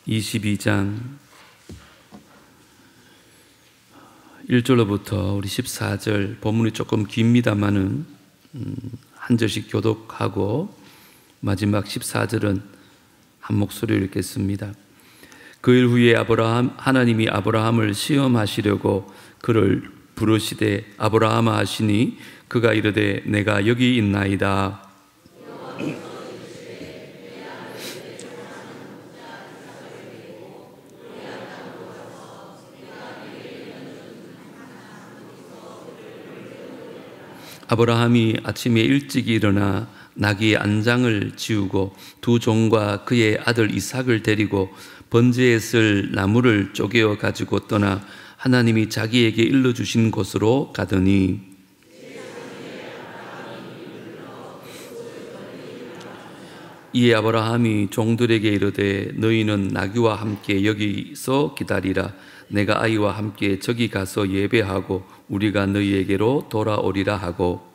22장 1절로부터 우리 14절 본문이 조금 깁니다만은 한 절씩 교독하고 마지막 14절은 한 목소리로 읽겠습니다. 그 일 후에 하나님이 아브라함을 시험하시려고 그를 부르시되 아브라함아 하시니 그가 이르되 내가 여기 있나이다. 아브라함이 아침에 일찍 일어나 나귀의 안장을 지우고 두 종과 그의 아들 이삭을 데리고 번제에 쓸 나무를 쪼개어 가지고 떠나 하나님이 자기에게 일러주신 곳으로 가더니 이에 아브라함이 종들에게 이르되 너희는 나귀와 함께 여기서 기다리라. 내가 아이와 함께 저기 가서 예배하고 우리가 너희에게로 돌아오리라 하고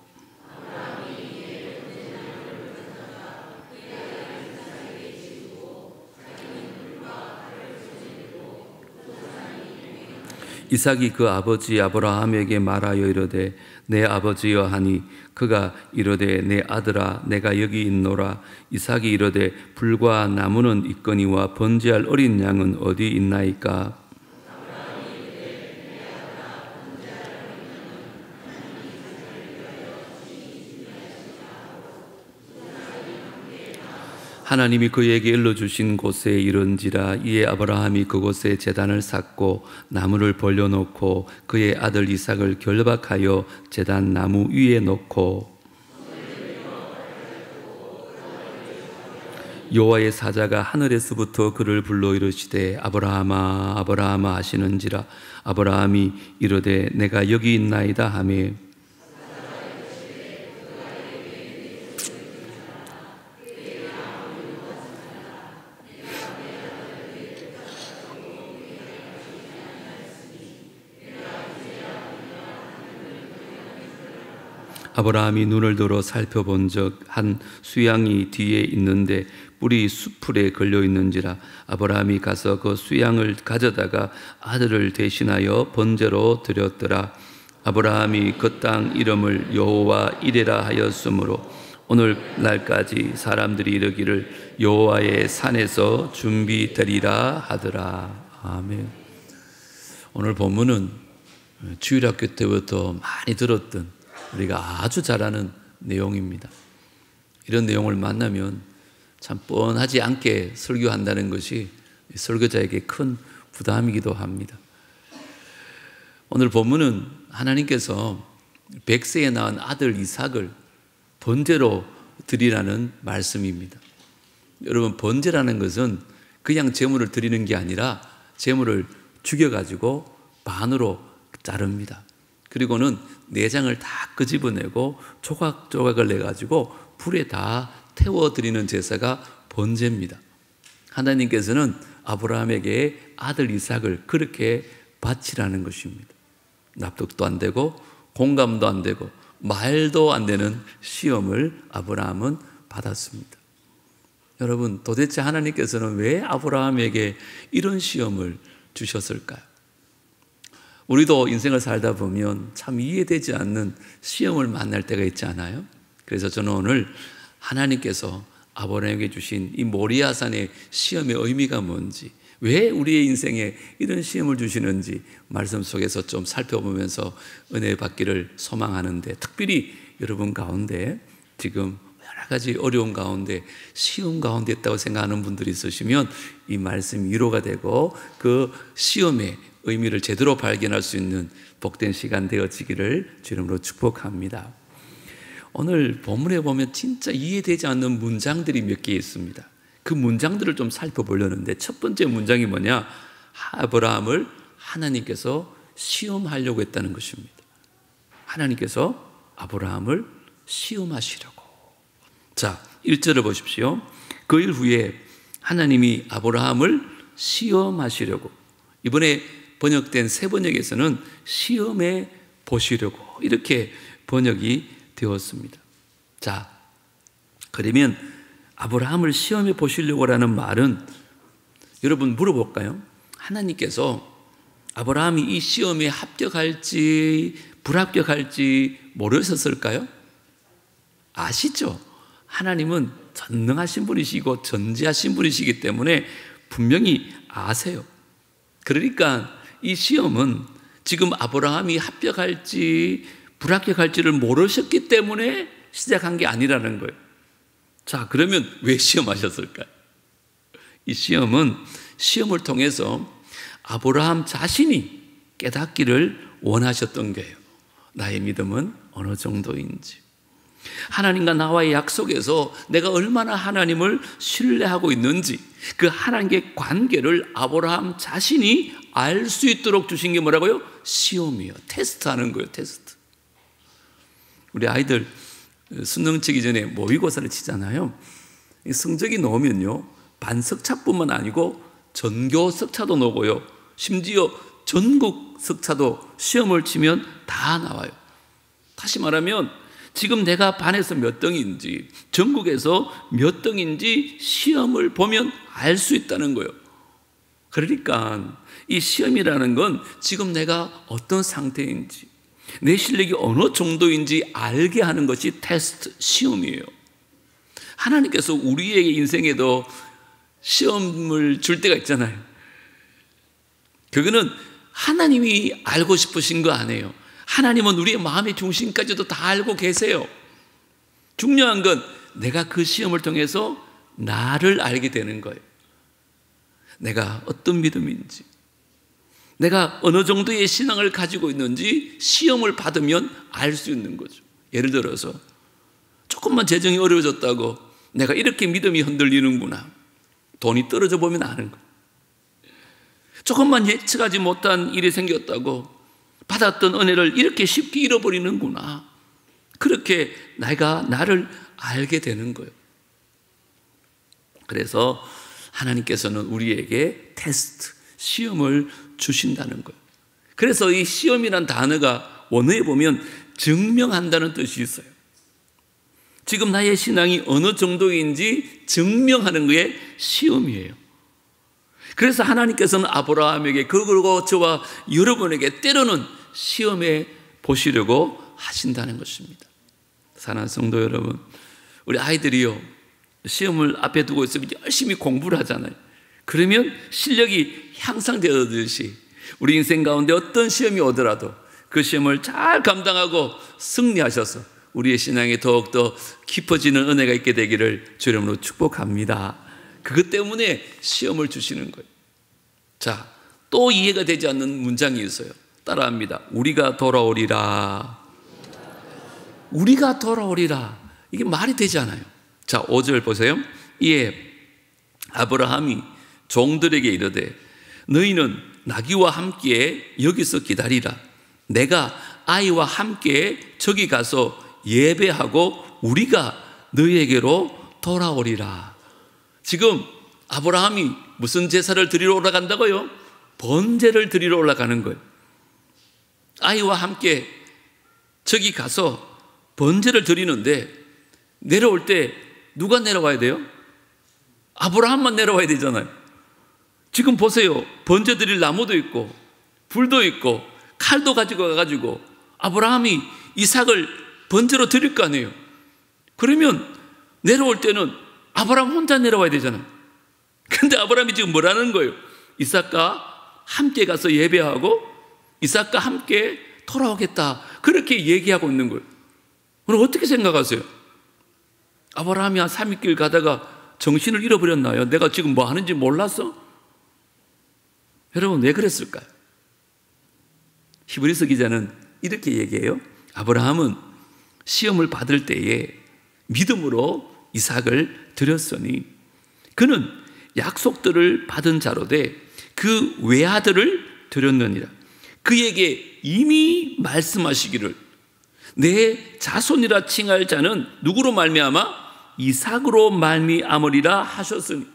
이삭이 그 아버지 아브라함에게 말하여 이르되 내 아버지여 하니 그가 이르되 내 아들아 내가 여기 있노라. 이삭이 이르되 불과 나무는 있거니와 번제할 어린 양은 어디 있나이까? 하나님이 그에게 일러주신 곳에 이른지라. 이에 아브라함이 그곳에 제단을 쌓고 나무를 벌려놓고 그의 아들 이삭을 결박하여 제단 나무 위에 놓고 여호와의 사자가 하늘에서부터 그를 불러 이르시되 아브라함아 아브라함아 하시는지라. 아브라함이 이르되 내가 여기 있나이다 하며 아브라함이 눈을 들어 살펴본 적 한 수양이 뒤에 있는데 뿔이 수풀에 걸려 있는지라. 아브라함이 가서 그 수양을 가져다가 아들을 대신하여 번제로 드렸더라. 아브라함이 그 땅 이름을 여호와 이레라 하였으므로 오늘날까지 사람들이 이르기를 여호와의 산에서 준비되리라 하더라. 아멘. 오늘 본문은 주일학교 때부터 많이 들었던 우리가 아주 잘 아는 내용입니다. 이런 내용을 만나면 참 뻔하지 않게 설교한다는 것이 설교자에게 큰 부담이기도 합니다. 오늘 본문은 하나님께서 100세에 낳은 아들 이삭을 번제로 드리라는 말씀입니다. 여러분, 번제라는 것은 그냥 제물을 드리는 게 아니라 제물을 죽여가지고 반으로 자릅니다. 그리고는 내장을 다 끄집어내고 조각조각을 내가지고 불에 다 태워드리는 제사가 번제입니다. 하나님께서는 아브라함에게 아들 이삭을 그렇게 바치라는 것입니다. 납득도 안 되고 공감도 안 되고 말도 안 되는 시험을 아브라함은 받았습니다. 여러분, 도대체 하나님께서는 왜 아브라함에게 이런 시험을 주셨을까요? 우리도 인생을 살다 보면 참 이해되지 않는 시험을 만날 때가 있지 않아요? 그래서 저는 오늘 하나님께서 아브라함에게 주신 이 모리아산의 시험의 의미가 뭔지, 왜 우리의 인생에 이런 시험을 주시는지 말씀 속에서 좀 살펴보면서 은혜 받기를 소망하는데, 특별히 여러분 가운데 지금 여러 가지 어려운 가운데 시험 가운데 있다고 생각하는 분들이 있으시면 이 말씀이 위로가 되고 그 시험의 의미를 제대로 발견할 수 있는 복된 시간 되어지기를 주님으로 축복합니다. 오늘 본문에 보면 진짜 이해되지 않는 문장들이 몇 개 있습니다. 그 문장들을 좀 살펴보려는데, 첫 번째 문장이 뭐냐? 아브라함을 하나님께서 시험하려고 했다는 것입니다. 하나님께서 아브라함을 시험하시려고. 자, 1절을 보십시오. 그 일 후에 하나님이 아브라함을 시험하시려고. 이번에 번역된 새 번역에서는 시험해 보시려고 이렇게 번역이 되었습니다. 자, 그러면 아브라함을 시험해 보시려고라는 말은 여러분 물어볼까요? 하나님께서 아브라함이 이 시험에 합격할지 불합격할지 모르셨을까요? 아시죠? 하나님은 전능하신 분이시고 전지하신 분이시기 때문에 분명히 아세요. 그러니까 이 시험은 지금 아브라함이 합격할지 불합격할지를 모르셨기 때문에 시작한 게 아니라는 거예요. 자, 그러면 왜 시험하셨을까요? 이 시험은 시험을 통해서 아브라함 자신이 깨닫기를 원하셨던 거예요. 나의 믿음은 어느 정도인지, 하나님과 나와의 약속에서 내가 얼마나 하나님을 신뢰하고 있는지, 그 하나님의 관계를 아브라함 자신이 알 수 있도록 주신 게 뭐라고요? 시험이에요. 테스트하는 거예요. 테스트. 우리 아이들 수능 치기 전에 모의고사를 치잖아요. 성적이 나오면요, 반석차뿐만 아니고 전교 석차도 나오고요, 심지어 전국 석차도 시험을 치면 다 나와요. 다시 말하면 지금 내가 반에서 몇 등인지, 전국에서 몇 등인지 시험을 보면 알 수 있다는 거예요. 그러니까 이 시험이라는 건 지금 내가 어떤 상태인지, 내 실력이 어느 정도인지 알게 하는 것이 테스트, 시험이에요. 하나님께서 우리의 인생에도 시험을 줄 때가 있잖아요. 그거는 하나님이 알고 싶으신 거 아니에요. 하나님은 우리의 마음의 중심까지도 다 알고 계세요. 중요한 건 내가 그 시험을 통해서 나를 알게 되는 거예요. 내가 어떤 믿음인지, 내가 어느 정도의 신앙을 가지고 있는지 시험을 받으면 알 수 있는 거죠. 예를 들어서 조금만 재정이 어려워졌다고 내가 이렇게 믿음이 흔들리는구나, 돈이 떨어져 보면 아는 거예요. 조금만 예측하지 못한 일이 생겼다고 받았던 은혜를 이렇게 쉽게 잃어버리는구나, 그렇게 내가 나를 알게 되는 거예요. 그래서 하나님께서는 우리에게 테스트, 시험을 주신다는 거예요. 그래서 이 시험이란 단어가 원어에 보면 증명한다는 뜻이 있어요. 지금 나의 신앙이 어느 정도인지 증명하는 게 시험이에요. 그래서 하나님께서는 아브라함에게, 그리고 저와 여러분에게 때로는 시험해 보시려고 하신다는 것입니다. 사랑하는 성도 여러분, 우리 아이들이요, 시험을 앞에 두고 있으면 열심히 공부를 하잖아요. 그러면 실력이 향상되듯이 우리 인생 가운데 어떤 시험이 오더라도 그 시험을 잘 감당하고 승리하셔서 우리의 신앙이 더욱더 깊어지는 은혜가 있게 되기를 주 이름으로 축복합니다. 그것 때문에 시험을 주시는 거예요. 자, 또 이해가 되지 않는 문장이 있어요. 따라합니다. 우리가 돌아오리라. 우리가 돌아오리라. 이게 말이 되지 않아요. 자, 5절 보세요. 이에 아브라함이 종들에게 이르되 너희는 나귀와 함께 여기서 기다리라. 내가 아이와 함께 저기 가서 예배하고 우리가 너희에게로 돌아오리라. 지금 아브라함이 무슨 제사를 드리러 올라간다고요? 번제를 드리러 올라가는 거예요. 아이와 함께 저기 가서 번제를 드리는데 내려올 때 누가 내려와야 돼요? 아브라함만 내려와야 되잖아요. 지금 보세요. 번제 드릴 나무도 있고 불도 있고 칼도 가지고 가가지고 아브라함이 이삭을 번제로 드릴 거 아니에요. 그러면 내려올 때는 아브라함 혼자 내려와야 되잖아요. 근데 아브라함이 지금 뭐라는 거예요? 이삭과 함께 가서 예배하고 이삭과 함께 돌아오겠다, 그렇게 얘기하고 있는 거예요. 그럼 어떻게 생각하세요? 아브라함이 한 3일길 가다가 정신을 잃어버렸나요? 내가 지금 뭐 하는지 몰랐어? 여러분, 왜 그랬을까요? 히브리서 기자는 이렇게 얘기해요. 아브라함은 시험을 받을 때에 믿음으로 이삭을 드렸으니 그는 약속들을 받은 자로 돼 그 외아들을 드렸느니라. 그에게 이미 말씀하시기를 내 자손이라 칭할 자는 누구로 말미암아? 이삭으로 말미암으리라 하셨으니.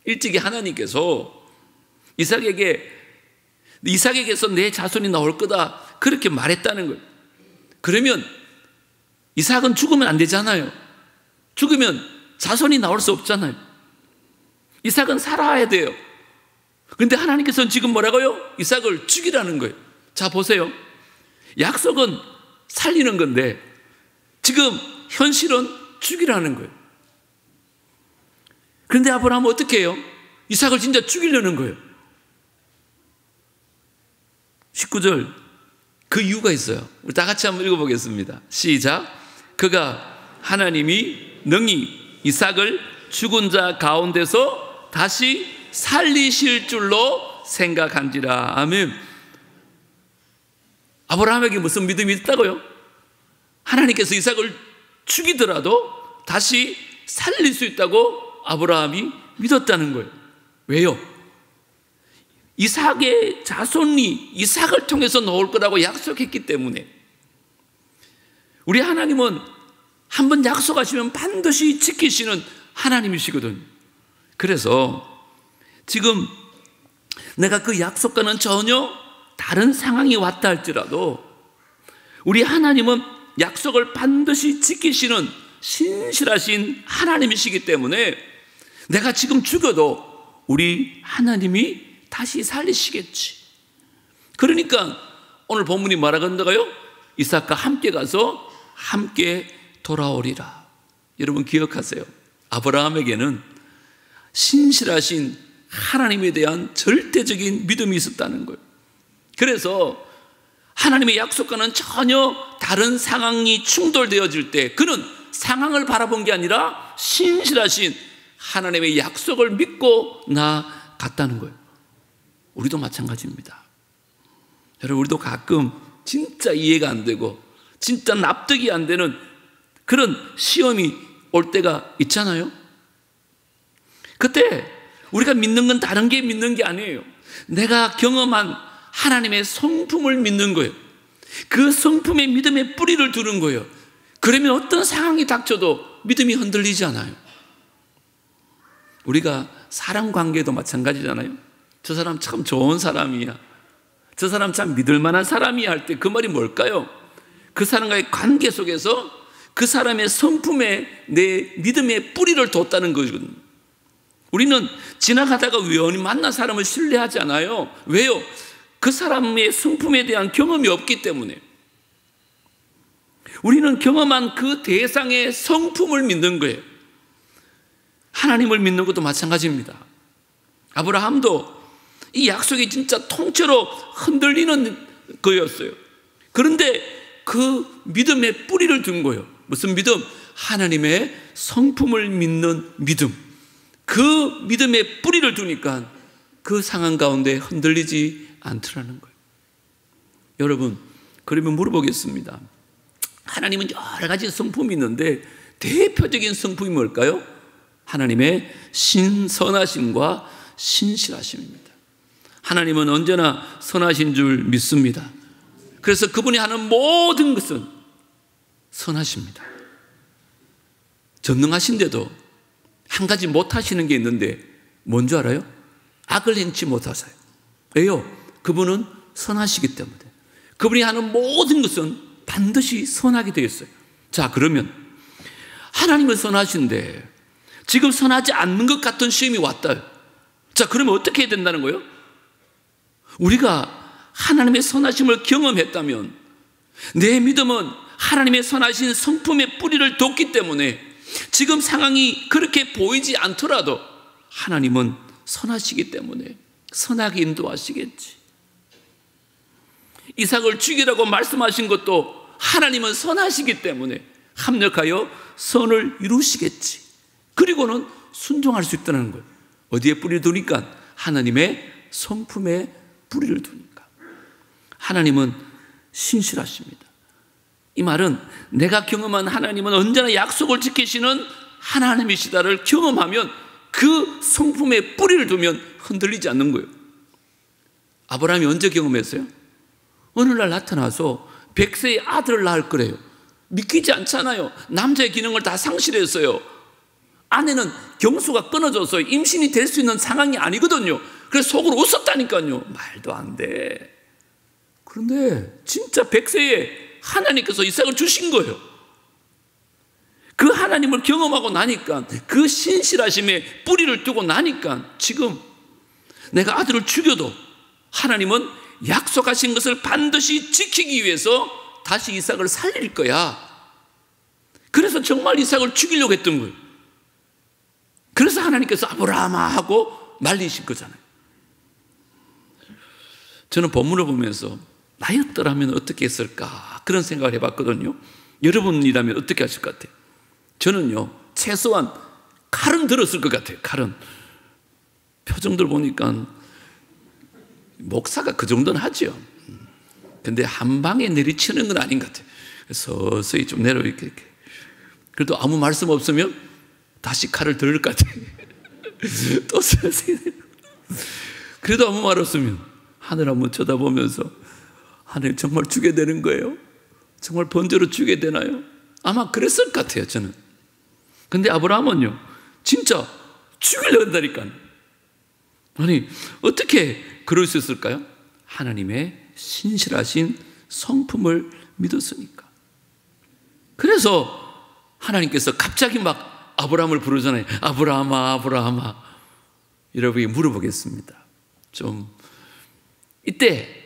일찍이 하나님께서 이삭에게서 내 자손이 나올 거다, 그렇게 말했다는 거예요. 그러면 이삭은 죽으면 안 되잖아요. 죽으면 자손이 나올 수 없잖아요. 이삭은 살아야 돼요. 그런데 하나님께서는 지금 뭐라고요? 이삭을 죽이라는 거예요. 자, 보세요. 약속은 살리는 건데 지금 현실은 죽이라는 거예요. 그런데 아브라함은 어떻게 해요? 이삭을 진짜 죽이려는 거예요. 19절, 그 이유가 있어요. 우리 다 같이 한번 읽어보겠습니다. 시작. 그가 하나님이 능히 이삭을 죽은 자 가운데서 다시 살리실 줄로 생각한지라. 아멘. 아브라함에게 무슨 믿음이 있다고요? 하나님께서 이삭을 죽이더라도 다시 살릴 수 있다고 아브라함이 믿었다는 거예요. 왜요? 이삭의 자손이 이삭을 통해서 나올 거라고 약속했기 때문에. 우리 하나님은 한번 약속하시면 반드시 지키시는 하나님이시거든요. 그래서 지금 내가 그 약속과는 전혀 다른 상황이 왔다 할지라도 우리 하나님은 약속을 반드시 지키시는 신실하신 하나님이시기 때문에 내가 지금 죽어도 우리 하나님이 다시 살리시겠지. 그러니까 오늘 본문이 뭐라고 한다고요? 이삭과 함께 가서 함께 돌아오리라. 여러분 기억하세요. 아브라함에게는 신실하신 하나님에 대한 절대적인 믿음이 있었다는 거예요. 그래서 하나님의 약속과는 전혀 다른 상황이 충돌되어질 때 그는 상황을 바라본 게 아니라 신실하신 하나님의 약속을 믿고 나아갔다는 거예요. 우리도 마찬가지입니다. 여러분, 우리도 가끔 진짜 이해가 안 되고 진짜 납득이 안 되는 그런 시험이 올 때가 있잖아요. 그때 우리가 믿는 건 다른 게 믿는 게 아니에요. 내가 경험한 하나님의 성품을 믿는 거예요. 그 성품의 믿음의 뿌리를 두는 거예요. 그러면 어떤 상황이 닥쳐도 믿음이 흔들리지 않아요. 우리가 사람 관계도 마찬가지잖아요. 저 사람 참 좋은 사람이야, 저 사람 참 믿을 만한 사람이야 할 때 그 말이 뭘까요? 그 사람과의 관계 속에서 그 사람의 성품에 내 믿음의 뿌리를 뒀다는 거거든요. 우리는 지나가다가 우연히 만난 사람을 신뢰하지 않아요. 왜요? 그 사람의 성품에 대한 경험이 없기 때문에. 우리는 경험한 그 대상의 성품을 믿는 거예요. 하나님을 믿는 것도 마찬가지입니다. 아브라함도 이 약속이 진짜 통째로 흔들리는 거였어요. 그런데 그 믿음의 뿌리를 둔 거예요. 무슨 믿음? 하나님의 성품을 믿는 믿음. 그 믿음의 뿌리를 두니까 그 상황 가운데 흔들리지 않더라는 거예요. 여러분, 그러면 물어보겠습니다. 하나님은 여러 가지 성품이 있는데 대표적인 성품이 뭘까요? 하나님의 신선하심과 신실하심입니다. 하나님은 언제나 선하신 줄 믿습니다. 그래서 그분이 하는 모든 것은 선하십니다. 전능하신데도 한 가지 못하시는 게 있는데 뭔지 알아요? 악을 행치 못하세요. 왜요? 그분은 선하시기 때문에. 그분이 하는 모든 것은 반드시 선하게 되어 있어요. 자, 그러면 하나님은 선하신데 지금 선하지 않는 것 같은 시험이 왔다. 자, 그러면 어떻게 해야 된다는 거예요? 우리가 하나님의 선하심을 경험했다면 내 믿음은 하나님의 선하신 성품의 뿌리를 뒀기 때문에 지금 상황이 그렇게 보이지 않더라도 하나님은 선하시기 때문에 선하게 인도하시겠지. 이삭을 죽이라고 말씀하신 것도 하나님은 선하시기 때문에 합력하여 선을 이루시겠지. 그리고는 순종할 수 있다는 거예요. 어디에 뿌리를 두니까? 하나님의 성품에 뿌리를 두니까. 하나님은 신실하십니다. 이 말은 내가 경험한 하나님은 언제나 약속을 지키시는 하나님이시다를 경험하면 그 성품에 뿌리를 두면 흔들리지 않는 거예요. 아브라함이 언제 경험했어요? 어느 날 나타나서 100세의 아들을 낳을 거래요. 믿기지 않잖아요. 남자의 기능을 다 상실했어요. 아내는 경수가 끊어져서 임신이 될 수 있는 상황이 아니거든요. 그래서 속으로 웃었다니까요. 말도 안 돼. 그런데 진짜 100세에 하나님께서 이삭을 주신 거예요. 그 하나님을 경험하고 나니까, 그 신실하심에 뿌리를 두고 나니까 지금 내가 아들을 죽여도 하나님은 약속하신 것을 반드시 지키기 위해서 다시 이삭을 살릴 거야. 그래서 정말 이삭을 죽이려고 했던 거예요. 그래서 하나님께서 아브라함아 하고 말리신 거잖아요. 저는 본문을 보면서 나였더라면 어떻게 했을까 그런 생각을 해봤거든요. 여러분이라면 어떻게 하실 것 같아요? 저는요, 최소한 칼은 들었을 것 같아요. 칼은. 표정들 보니까 목사가 그 정도는 하죠. 근데 한 방에 내리치는 건 아닌 것 같아요. 서서히 좀 이렇게. 그래도 아무 말씀 없으면 다시 칼을 들을 것 같아요. 또 서서히. 그래도 아무 말 없으면 하늘 한번 쳐다보면서 하나님 정말 주게 되는 거예요? 정말 번제로 주게 되나요? 아마 그랬을 것 같아요, 저는. 근데 아브라함은요, 진짜 죽이려고 한다니까. 아니, 어떻게 그럴 수 있을까요? 하나님의 신실하신 성품을 믿었으니까. 그래서 하나님께서 갑자기 막 아브라함을 부르잖아요. 아브라함아, 아브라함아. 여러분이 물어보겠습니다. 좀 이때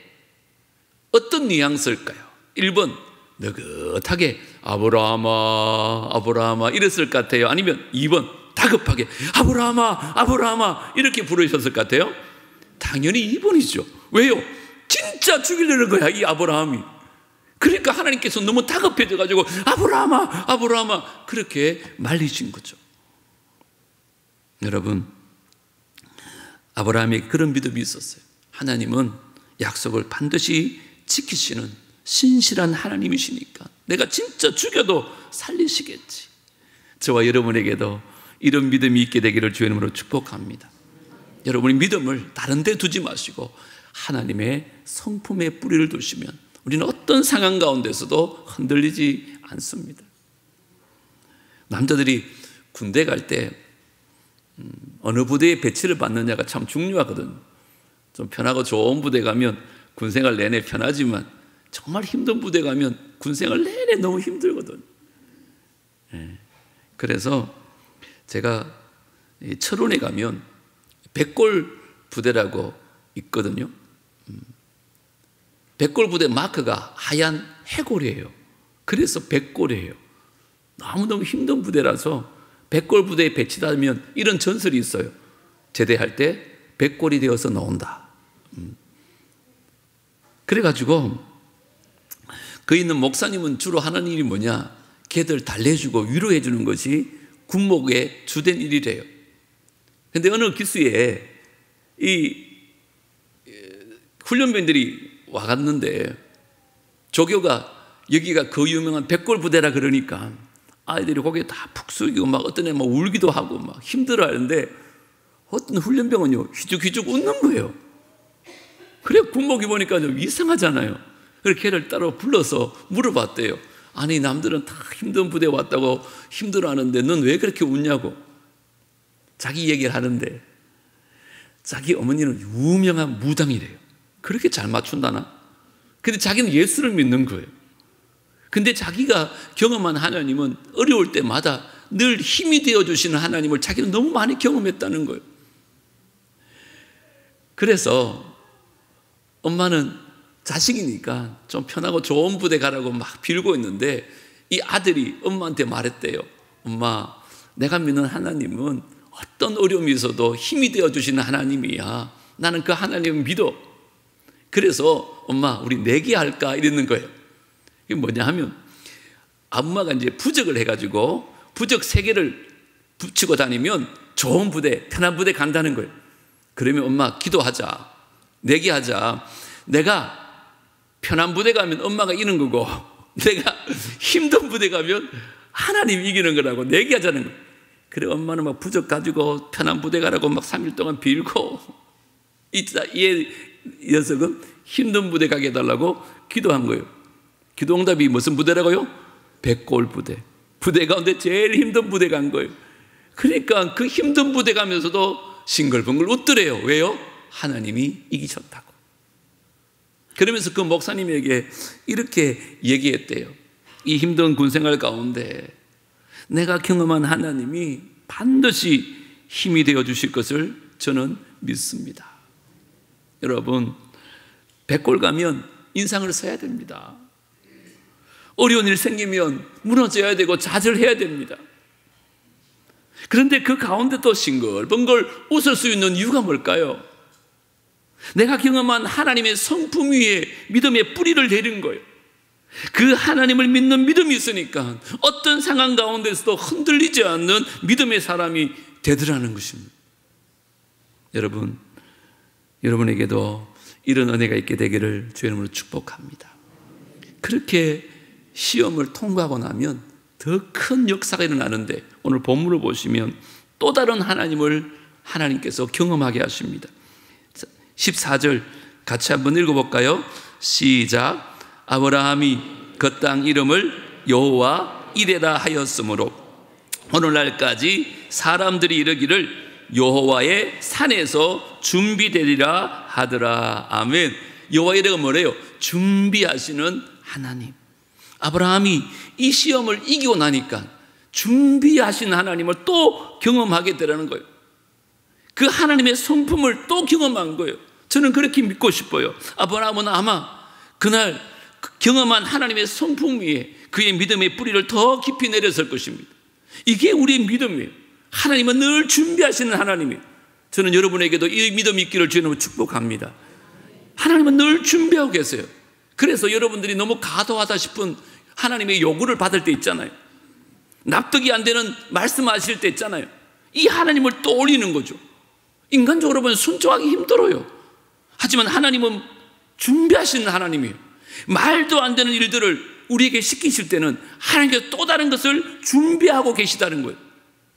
어떤 뉘앙스일까요? 1번 느긋하게 아브라함아, 아브라함아 이랬을 것 같아요? 아니면 2번 다급하게 아브라함아, 아브라함아 이렇게 부르셨을 것 같아요? 당연히 2번이죠. 왜요? 진짜 죽이려는 거야, 이 아브라함이. 그러니까 하나님께서 너무 다급해져가지고 아브라함아, 아브라함아 그렇게 말리신 거죠. 여러분, 아브라함에게 그런 믿음이 있었어요. 하나님은 약속을 반드시 지키시는 신실한 하나님이시니까 내가 진짜 죽여도 살리시겠지. 저와 여러분에게도 이런 믿음이 있게 되기를 주의 이름으로 축복합니다. 여러분이 믿음을 다른 데 두지 마시고 하나님의 성품에 뿌리를 두시면 우리는 어떤 상황 가운데서도 흔들리지 않습니다. 남자들이 군대 갈 때 어느 부대에 배치를 받느냐가 참 중요하거든. 좀 편하고 좋은 부대 가면 군생활 내내 편하지만 정말 힘든 부대 가면 군생활 내내 너무 힘들거든. 그래서 제가 철원에 가면 백골 부대라고 있거든요. 백골 부대 마크가 하얀 해골이에요. 그래서 백골이에요. 너무너무 힘든 부대라서 백골 부대에 배치되면 이런 전설이 있어요. 제대할 때 백골이 되어서 나온다. 그래가지고 그 있는 목사님은 주로 하는 일이 뭐냐? 걔들 달래주고 위로해 주는 것이 군목의 주된 일이래요. 근데 어느 기수에 이 훈련병들이 와갔는데 조교가 여기가 그 유명한 백골 부대라 그러니까 아이들이 고개 다 푹 숙이고 막 어떤 애 막 울기도 하고 막 힘들어 하는데 어떤 훈련병은요 휘죽휘죽 웃는 거예요. 그래 군목이 보니까 좀 이상하잖아요. 그래서 걔를 따로 불러서 물어봤대요. 아니 남들은 다 힘든 부대에 왔다고 힘들어하는데 넌 왜 그렇게 웃냐고. 자기 얘기를 하는데 자기 어머니는 유명한 무당이래요. 그렇게 잘 맞춘다나? 근데 자기는 예수를 믿는 거예요. 근데 자기가 경험한 하나님은 어려울 때마다 늘 힘이 되어주시는 하나님을 자기는 너무 많이 경험했다는 거예요. 그래서 엄마는 자식이니까 좀 편하고 좋은 부대 가라고 막 빌고 있는데 이 아들이 엄마한테 말했대요. 엄마, 내가 믿는 하나님은 어떤 어려움이 있어도 힘이 되어주시는 하나님이야. 나는 그 하나님을 믿어. 그래서 엄마 우리 내기할까 이랬는 거예요. 이게 뭐냐 하면 엄마가 이제 부적을 해가지고 부적 3개를 붙이고 다니면 좋은 부대, 편한 부대 간다는 거예요. 그러면 엄마 기도하자. 내기하자. 내가 편한 부대 가면 엄마가 이기는 거고 내가 힘든 부대 가면 하나님이 이기는 거라고 내기하자는 거예요. 그래 엄마는 막 부적 가지고 편한 부대 가라고 막 3일 동안 빌고 이 녀석은 힘든 부대 가게 해달라고 기도한 거예요. 기도 응답이 무슨 부대라고요? 백골 부대. 부대 가운데 제일 힘든 부대 간 거예요. 그러니까 그 힘든 부대 가면서도 싱글벙글 웃더래요. 왜요? 하나님이 이기셨다고. 그러면서 그 목사님에게 이렇게 얘기했대요. 이 힘든 군생활 가운데 내가 경험한 하나님이 반드시 힘이 되어 주실 것을 저는 믿습니다. 여러분, 백골 가면 인상을 써야 됩니다. 어려운 일 생기면 무너져야 되고 좌절해야 됩니다. 그런데 그 가운데 또 싱글벙글 웃을 수 있는 이유가 뭘까요? 내가 경험한 하나님의 성품 위에 믿음의 뿌리를 내린 거예요. 그 하나님을 믿는 믿음이 있으니까 어떤 상황 가운데서도 흔들리지 않는 믿음의 사람이 되더라는 것입니다. 여러분, 여러분에게도 이런 은혜가 있게 되기를 주의 이름으로 축복합니다. 그렇게 시험을 통과하고 나면 더 큰 역사가 일어나는데, 오늘 본문을 보시면 또 다른 하나님을 하나님께서 경험하게 하십니다. 14절 같이 한번 읽어볼까요? 시작. 아브라함이 그 땅 이름을 여호와 이레라 하였으므로 오늘날까지 사람들이 이르기를 여호와의 산에서 준비되리라 하더라. 아멘. 여호와 이레가 뭐래요? 준비하시는 하나님. 아브라함이 이 시험을 이기고 나니까 준비하신 하나님을 또 경험하게 되라는 거예요. 그 하나님의 성품을 또 경험한 거예요. 저는 그렇게 믿고 싶어요. 아브라함은 아마 그날 경험한 하나님의 성품 위에 그의 믿음의 뿌리를 더 깊이 내렸을 것입니다. 이게 우리의 믿음이에요. 하나님은 늘 준비하시는 하나님이에요. 저는 여러분에게도 이 믿음이 있기를 주님으로 축복합니다. 하나님은 늘 준비하고 계세요. 그래서 여러분들이 너무 과도하다 싶은 하나님의 요구를 받을 때 있잖아요. 납득이 안 되는 말씀하실 때 있잖아요. 이 하나님을 떠올리는 거죠. 인간적으로 보면 순종하기 힘들어요. 하지만 하나님은 준비하시는 하나님이에요. 말도 안 되는 일들을 우리에게 시키실 때는 하나님께서 또 다른 것을 준비하고 계시다는 거예요.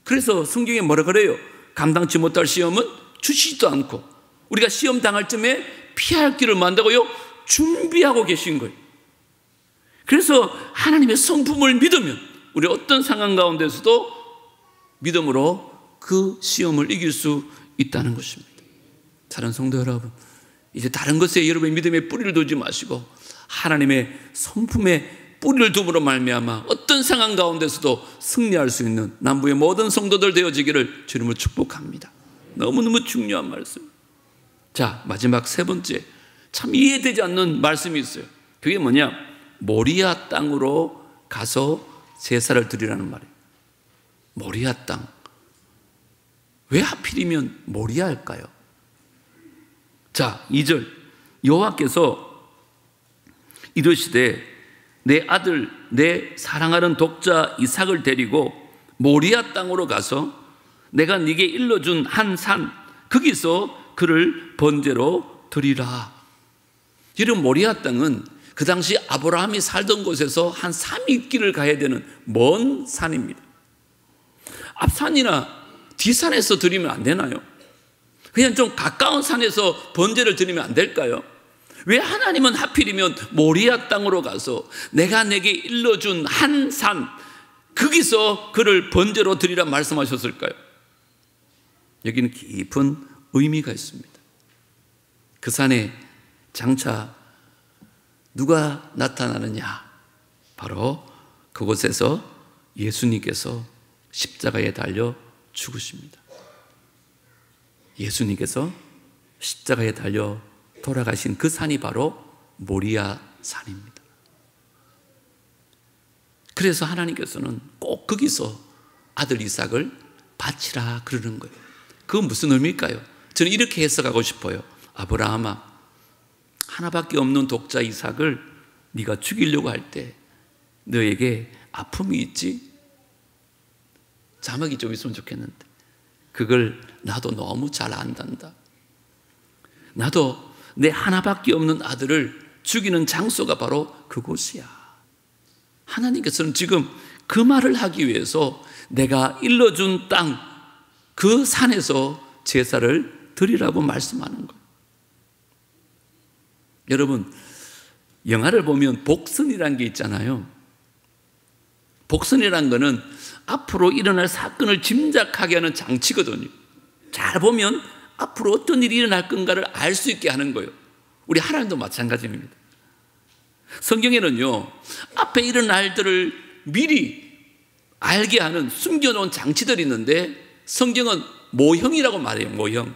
그래서 성경에 뭐라 그래요? 감당치 못할 시험은 주시지도 않고 우리가 시험 당할 쯤에 피할 길을 만다고요? 준비하고 계신 거예요. 그래서 하나님의 성품을 믿으면 우리 어떤 상황 가운데서도 믿음으로 그 시험을 이길 수 있다는 것입니다. 사랑하는 성도 여러분, 이제 다른 것에 여러분의 믿음의 뿌리를 두지 마시고 하나님의 성품에 뿌리를 둠으로 말미암아 어떤 상황 가운데서도 승리할 수 있는 남부의 모든 성도들 되어지기를 주님을 축복합니다. 너무너무 중요한 말씀. 자, 마지막 세 번째, 참 이해되지 않는 말씀이 있어요. 그게 뭐냐? 모리아 땅으로 가서 제사를 드리라는 말이에요. 모리아 땅. 왜 하필이면 모리아일까요? 자, 2절. 여호와께서 이르시되 내 아들 내 사랑하는 독자 이삭을 데리고 모리아 땅으로 가서 내가 네게 일러준 한 산 거기서 그를 번제로 드리라. 이런 모리아 땅은 그 당시 아브라함이 살던 곳에서 한 3일길을 가야 되는 먼 산입니다. 앞산이나 뒷산에서 드리면 안 되나요? 그냥 좀 가까운 산에서 번제를 드리면 안 될까요? 왜 하나님은 하필이면 모리아 땅으로 가서 내가 내게 일러준 한 산 거기서 그를 번제로 드리라 말씀하셨을까요? 여기는 깊은 의미가 있습니다. 그 산에 장차 누가 나타나느냐? 바로 그곳에서 예수님께서 십자가에 달려 죽으십니다. 예수님께서 십자가에 달려 돌아가신 그 산이 바로 모리아 산입니다. 그래서 하나님께서는 꼭 거기서 아들 이삭을 바치라 그러는 거예요. 그건 무슨 의미일까요? 저는 이렇게 해석하고 싶어요. 아브라함아, 하나밖에 없는 독자 이삭을 네가 죽이려고 할 때 너에게 아픔이 있지? 자막이 좀 있으면 좋겠는데 그걸 나도 너무 잘 안단다. 나도 내 하나밖에 없는 아들을 죽이는 장소가 바로 그곳이야. 하나님께서는 지금 그 말을 하기 위해서 내가 일러준 땅, 그 산에서 제사를 드리라고 말씀하는 거예요. 여러분, 영화를 보면 복선이라는 게 있잖아요. 복선이라는 거는 앞으로 일어날 사건을 짐작하게 하는 장치거든요. 잘 보면 앞으로 어떤 일이 일어날 건가를 알 수 있게 하는 거예요. 우리 하나님도 마찬가지입니다. 성경에는요, 앞에 일어날 일들을 미리 알게 하는 숨겨놓은 장치들이 있는데 성경은 모형이라고 말해요. 모형.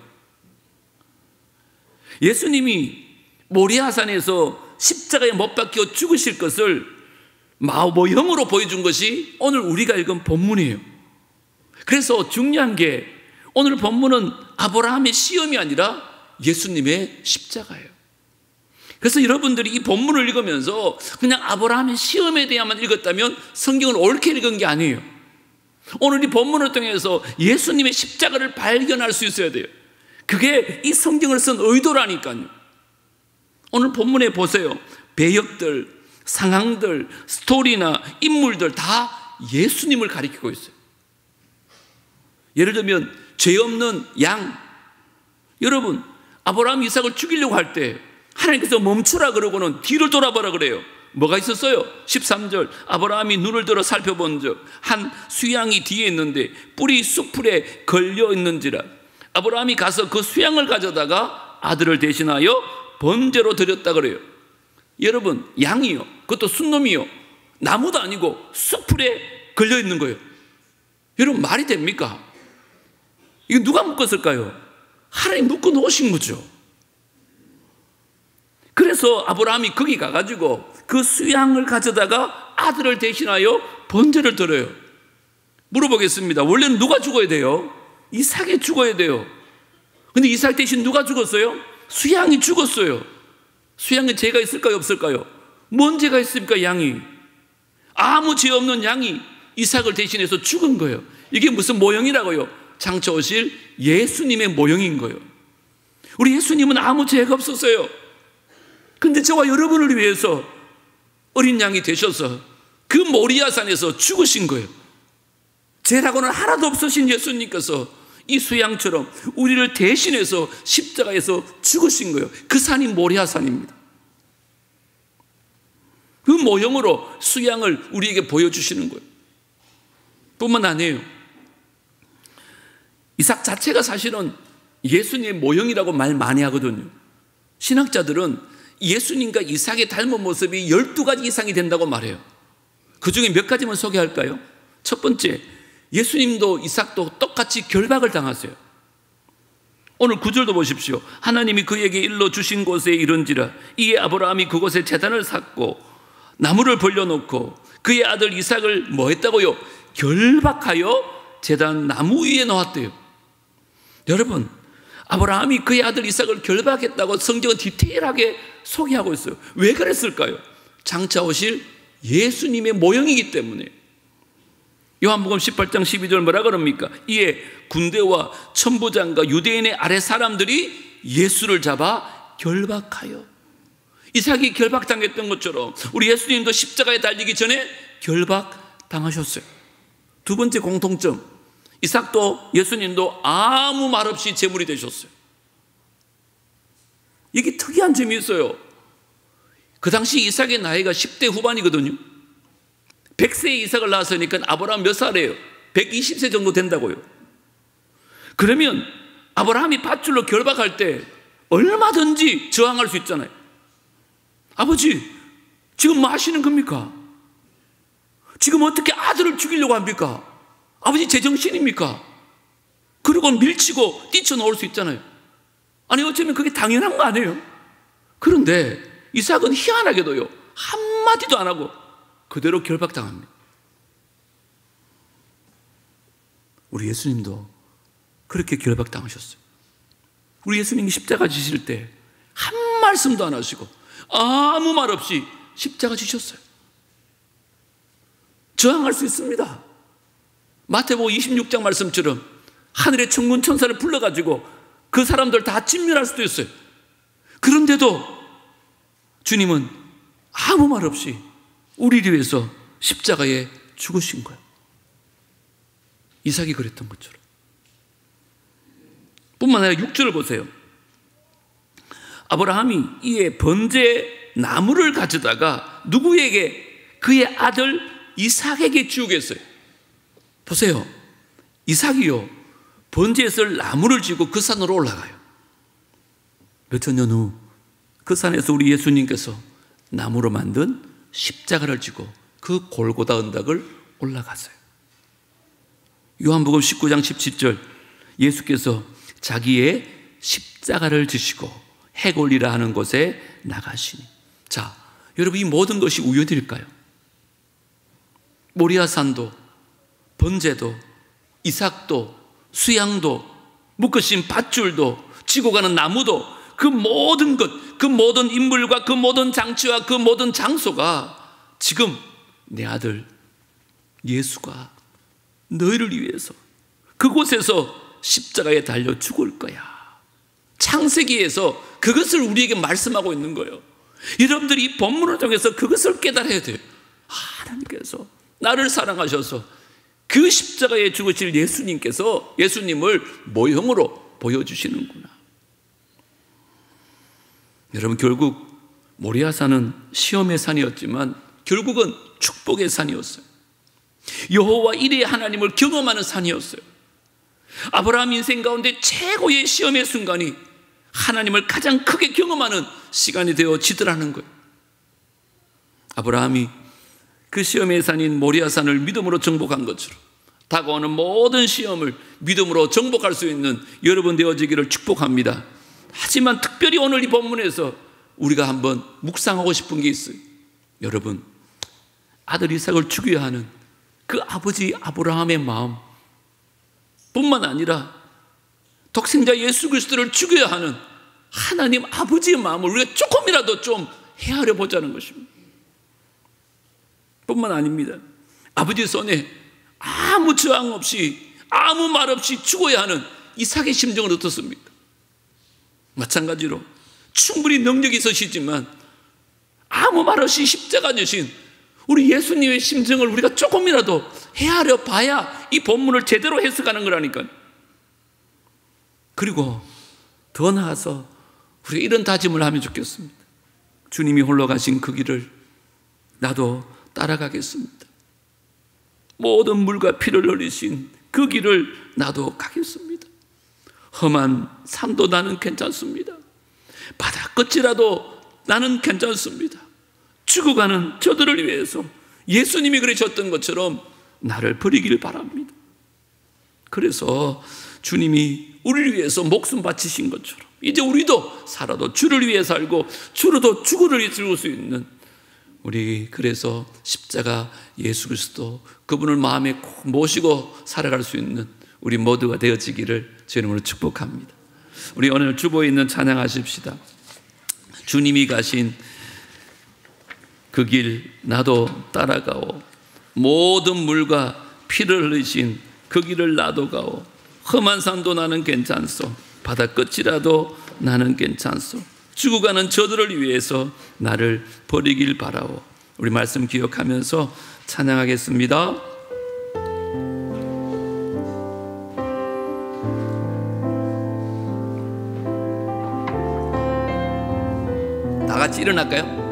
예수님이 모리아산에서 십자가에 못 박혀 죽으실 것을 모형으로 보여준 것이 오늘 우리가 읽은 본문이에요. 그래서 중요한 게 오늘 본문은 아브라함의 시험이 아니라 예수님의 십자가예요. 그래서 여러분들이 이 본문을 읽으면서 그냥 아브라함의 시험에 대해만 읽었다면 성경을 옳게 읽은 게 아니에요. 오늘 이 본문을 통해서 예수님의 십자가를 발견할 수 있어야 돼요. 그게 이 성경을 쓴 의도라니까요. 오늘 본문에 보세요. 배역들, 상황들, 스토리나 인물들 다 예수님을 가리키고 있어요. 예를 들면 죄 없는 양. 여러분, 아브라함 이삭을 죽이려고 할 때 하나님께서 멈추라 그러고는 뒤를 돌아보라 그래요. 뭐가 있었어요? 13절 아브라함이 눈을 들어 살펴본 적 한 수양이 뒤에 있는데 뿔이 숲풀에 걸려 있는지라. 아브라함이 가서 그 수양을 가져다가 아들을 대신하여 번제로 드렸다 그래요. 여러분, 양이요, 그것도 순놈이요, 나무도 아니고 숲풀에 걸려 있는 거예요. 여러분, 말이 됩니까? 이거 누가 묶었을까요? 하나님 묶어 놓으신 거죠. 그래서 아브라함이 거기 가가지고 그 수양을 가져다가 아들을 대신하여 번제를 드려요. 물어보겠습니다. 원래는 누가 죽어야 돼요? 이삭이 죽어야 돼요. 근데 이삭 대신 누가 죽었어요? 수양이 죽었어요. 수양에 죄가 있을까요, 없을까요? 뭔 죄가 있습니까? 양이. 아무 죄 없는 양이 이삭을 대신해서 죽은 거예요. 이게 무슨 모형이라고요? 장차 오실 예수님의 모형인 거예요. 우리 예수님은 아무 죄가 없었어요. 근데 저와 여러분을 위해서 어린 양이 되셔서 그 모리아산에서 죽으신 거예요. 죄라고는 하나도 없으신 예수님께서 이 수양처럼 우리를 대신해서 십자가에서 죽으신 거예요. 그 산이 모리아산입니다. 그 모형으로 수양을 우리에게 보여주시는 거예요. 뿐만 아니에요. 이삭 자체가 사실은 예수님의 모형이라고 말 많이 하거든요. 신학자들은 예수님과 이삭의 닮은 모습이 12가지 이상이 된다고 말해요. 그 중에 몇 가지만 소개할까요? 첫 번째, 예수님도 이삭도 똑같이 결박을 당하세요. 오늘 9절도 보십시오. 하나님이 그에게 일러 주신 곳에 이른지라. 이에 아브라함이 그곳에 제단을 샀고 나무를 벌려놓고 그의 아들 이삭을 뭐 했다고요? 결박하여 제단 나무 위에 놓았대요. 여러분, 아브라함이 그의 아들 이삭을 결박했다고 성경은 디테일하게 소개하고 있어요. 왜 그랬을까요? 장차 오실 예수님의 모형이기 때문에. 요한복음 18장 12절 뭐라 그럽니까? 이에 군대와 천부장과 유대인의 아래 사람들이 예수를 잡아 결박하여. 이삭이 결박당했던 것처럼 우리 예수님도 십자가에 달리기 전에 결박당하셨어요. 두 번째 공통점, 이삭도 예수님도 아무 말 없이 제물이 되셨어요. 이게 특이한 점이 있어요. 그 당시 이삭의 나이가 10대 후반이거든요. 100세에 이삭을 낳았으니까 아브라함 몇 살이에요? 120세 정도 된다고요. 그러면 아브라함이 밧줄로 결박할 때 얼마든지 저항할 수 있잖아요. 아버지, 지금 뭐 하시는 겁니까? 지금 어떻게 아들을 죽이려고 합니까? 아버지 제정신입니까? 그러고 밀치고 뛰쳐나올 수 있잖아요. 아니 어쩌면 그게 당연한 거 아니에요? 그런데 이삭은 희한하게도요, 한마디도 안 하고 그대로 결박당합니다. 우리 예수님도 그렇게 결박당하셨어요. 우리 예수님이 십자가 지실 때 한 말씀도 안 하시고 아무 말 없이 십자가 지셨어요. 저항할 수 있습니다. 마태복음 26장 말씀처럼 하늘의 천군 천사를 불러가지고 그 사람들 다 진멸할 수도 있어요. 그런데도 주님은 아무 말 없이 우리를 위해서 십자가에 죽으신 거예요. 이삭이 그랬던 것처럼. 뿐만 아니라 6절을 보세요. 아브라함이 이에 번제 나무를 가져다가 누구에게? 그의 아들 이삭에게 주겠어요. 보세요. 이삭이요, 번제에 쓸 나무를 지고 그 산으로 올라가요. 몇천 년 후 그 산에서 우리 예수님께서 나무로 만든 십자가를 지고 그 골고다 언덕을 올라갔어요. 요한복음 19장 17절, 예수께서 자기의 십자가를 지시고 해골리라 하는 곳에 나가시니. 자, 여러분, 이 모든 것이 우연일까요? 모리아산도, 번제도, 이삭도, 수양도, 묶으신 밧줄도, 지고 가는 나무도, 그 모든 것, 그 모든 인물과 그 모든 장치와 그 모든 장소가 지금 내 아들 예수가 너희를 위해서 그곳에서 십자가에 달려 죽을 거야. 창세기에서 그것을 우리에게 말씀하고 있는 거예요. 여러분들이 이 본문을 통해서 그것을 깨달아야 돼요. 하나님께서 나를 사랑하셔서 그 십자가에 죽으실 예수님을 모형으로 보여주시는구나. 여러분, 결국 모리아산은 시험의 산이었지만 결국은 축복의 산이었어요. 여호와 일의 하나님을 경험하는 산이었어요. 아브라함 인생 가운데 최고의 시험의 순간이 하나님을 가장 크게 경험하는 시간이 되어지더라는 거예요. 아브라함이 그 시험의 산인 모리아산을 믿음으로 정복한 것처럼 다가오는 모든 시험을 믿음으로 정복할 수 있는 여러분 되어지기를 축복합니다. 하지만 특별히 오늘 이 본문에서 우리가 한번 묵상하고 싶은 게 있어요. 여러분, 아들 이삭을 죽여야 하는 그 아버지 아브라함의 마음 뿐만 아니라 독생자 예수 그리스도를 죽여야 하는 하나님 아버지의 마음을 우리가 조금이라도 좀 헤아려 보자는 것입니다. 뿐만 아닙니다. 아버지 손에 아무 저항 없이 아무 말 없이 죽어야 하는 이삭의 심정을 어떻습니까? 마찬가지로 충분히 능력이 있으시지만 아무 말 없이 십자가 지신 우리 예수님의 심정을 우리가 조금이라도 헤아려 봐야 이 본문을 제대로 해석하는 거라니까요. 그리고 더 나아서 우리가 이런 다짐을 하면 좋겠습니다. 주님이 홀로 가신 그 길을 나도 따라가겠습니다. 모든 물과 피를 흘리신 그 길을 나도 가겠습니다. 험한 산도 나는 괜찮습니다. 바다 끝이라도 나는 괜찮습니다. 죽어가는 저들을 위해서 예수님이 그러셨던 것처럼 나를 버리길 바랍니다. 그래서 주님이 우리를 위해서 목숨 바치신 것처럼 이제 우리도 살아도 주를 위해 살고 주로도 죽음을 이룰 수 있는 우리, 그래서 십자가 예수 그리스도 그분을 마음에 꼭 모시고 살아갈 수 있는 우리 모두가 되어지기를 주님으로 축복합니다. 우리 오늘 주보에 있는 찬양하십시다. 주님이 가신 그 길 나도 따라가오. 모든 물과 피를 흘리신 그 길을 나도 가오. 험한 산도 나는 괜찮소. 바다 끝이라도 나는 괜찮소. 죽어가는 저들을 위해서 나를 버리길 바라오. 우리 말씀 기억하면서 찬양하겠습니다. 다 같이 일어날까요?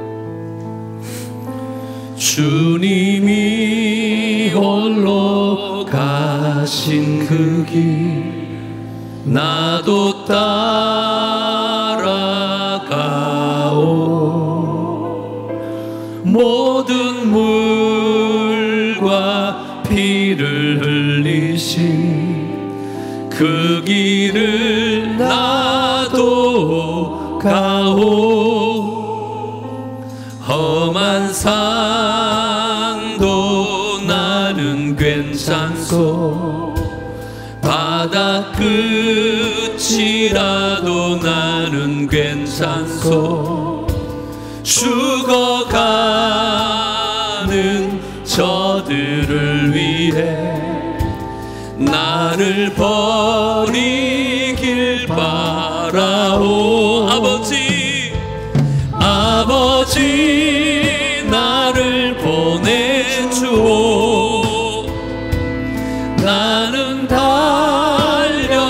주님이 홀로 가신 그 길 나도 따라가오. 모든 물과 피를 흘리신 그 길을 나도 가오. 험한 산도 나는 괜찮소. 바다 끝이라도 나는 괜찮소. 죽어가는 저들을 위해 나를 버리길 바라오. 아버지 나를 보내주오. 나는 달려가겠소.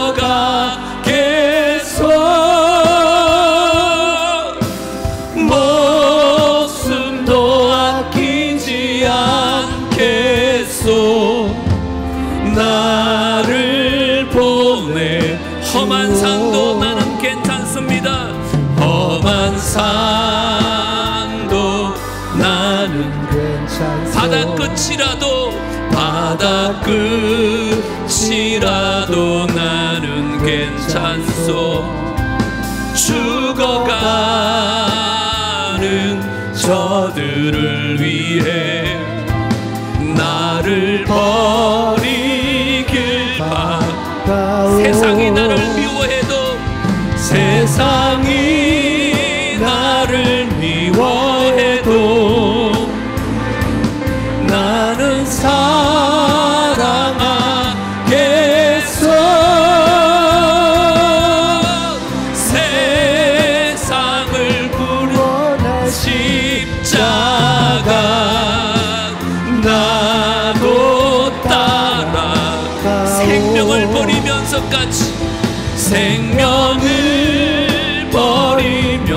목숨도 아끼지 않겠소. 나를 보내. 험한 산도 나는 괜찮습니다. 험한 산도 나는 괜찮소. 바다 끝이라도 나는 괜찮소. 죽어가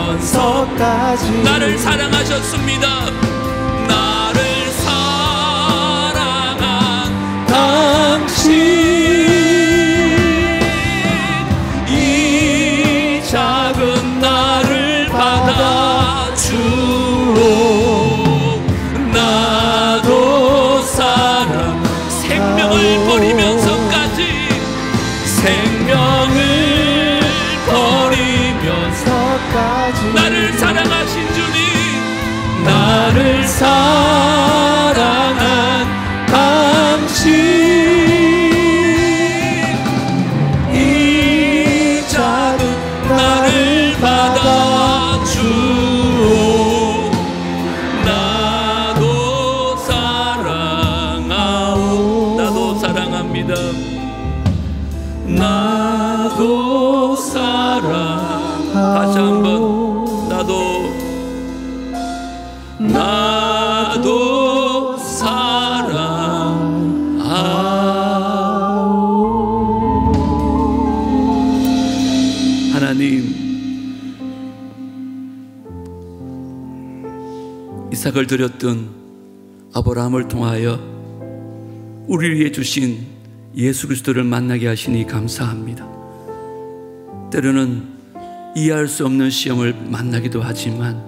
버리면서까지 나를 사랑하셨습니다. 나를 사랑한 당신, 이 작은 나를 받아주오. 나도 사랑, 생명을 버리면서까지, 생명을 버리면서까지 나를 사랑하신 주님, 나를 사랑한 당신, 이 작은 나를 받아주오. 나도 사랑하오. 나도 사랑합니다. 나도 사랑. 다시 한번 나도 사랑하오. 하나님, 이삭을 드렸던 아브라함을 통하여 우리를 위해 주신 예수 그리스도를 만나게 하시니 감사합니다. 때로는 이해할 수 없는 시험을 만나기도 하지만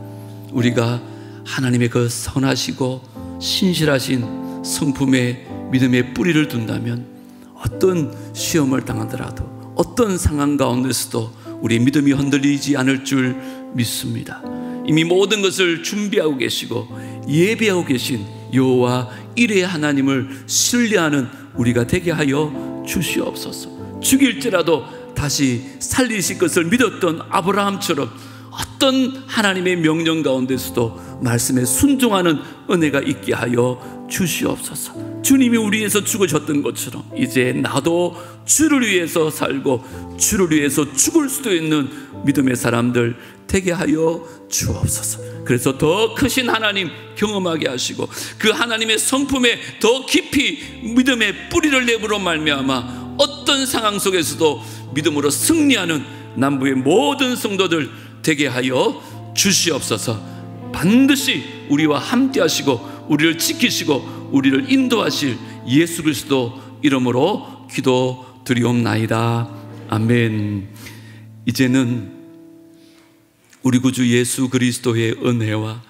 우리가 하나님의 그 선하시고 신실하신 성품의 믿음의 뿌리를 둔다면 어떤 시험을 당하더라도 어떤 상황 가운데서도 우리 믿음이 흔들리지 않을 줄 믿습니다. 이미 모든 것을 준비하고 계시고 예비하고 계신 여호와 이레의 하나님을 신뢰하는 우리가 되게 하여 주시옵소서. 죽일지라도 다시 살리실 것을 믿었던 아브라함처럼 어떤 하나님의 명령 가운데서도 말씀에 순종하는 은혜가 있게 하여 주시옵소서. 주님이 우리 위해서 죽으셨던 것처럼 이제 나도 주를 위해서 살고 주를 위해서 죽을 수도 있는 믿음의 사람들 되게 하여 주옵소서. 그래서 더 크신 하나님 경험하게 하시고 그 하나님의 성품에 더 깊이 믿음의 뿌리를 내므로 말미암아 어떤 상황 속에서도 믿음으로 승리하는 남부의 모든 성도들 되게 하여 주시옵소서. 반드시 우리와 함께 하시고 우리를 지키시고 우리를 인도하실 예수 그리스도 이름으로 기도드리옵나이다. 아멘. 이제는 우리 구주 예수 그리스도의 은혜와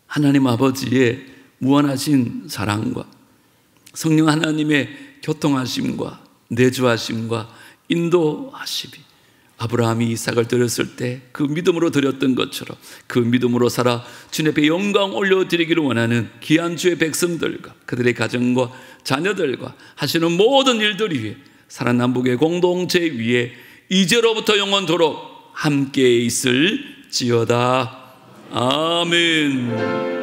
하나님 아버지의 무한하신 사랑과 성령 하나님의 교통하심과 내주하심과 인도하심이 아브라함이 이삭을 드렸을 때 그 믿음으로 드렸던 것처럼 그 믿음으로 살아 주님 앞에 영광 올려드리기를 원하는 귀한 주의 백성들과 그들의 가정과 자녀들과 하시는 모든 일들 위해 살아남북의 공동체 위에 이제로부터 영원토록 함께 있을지어다. 아멘.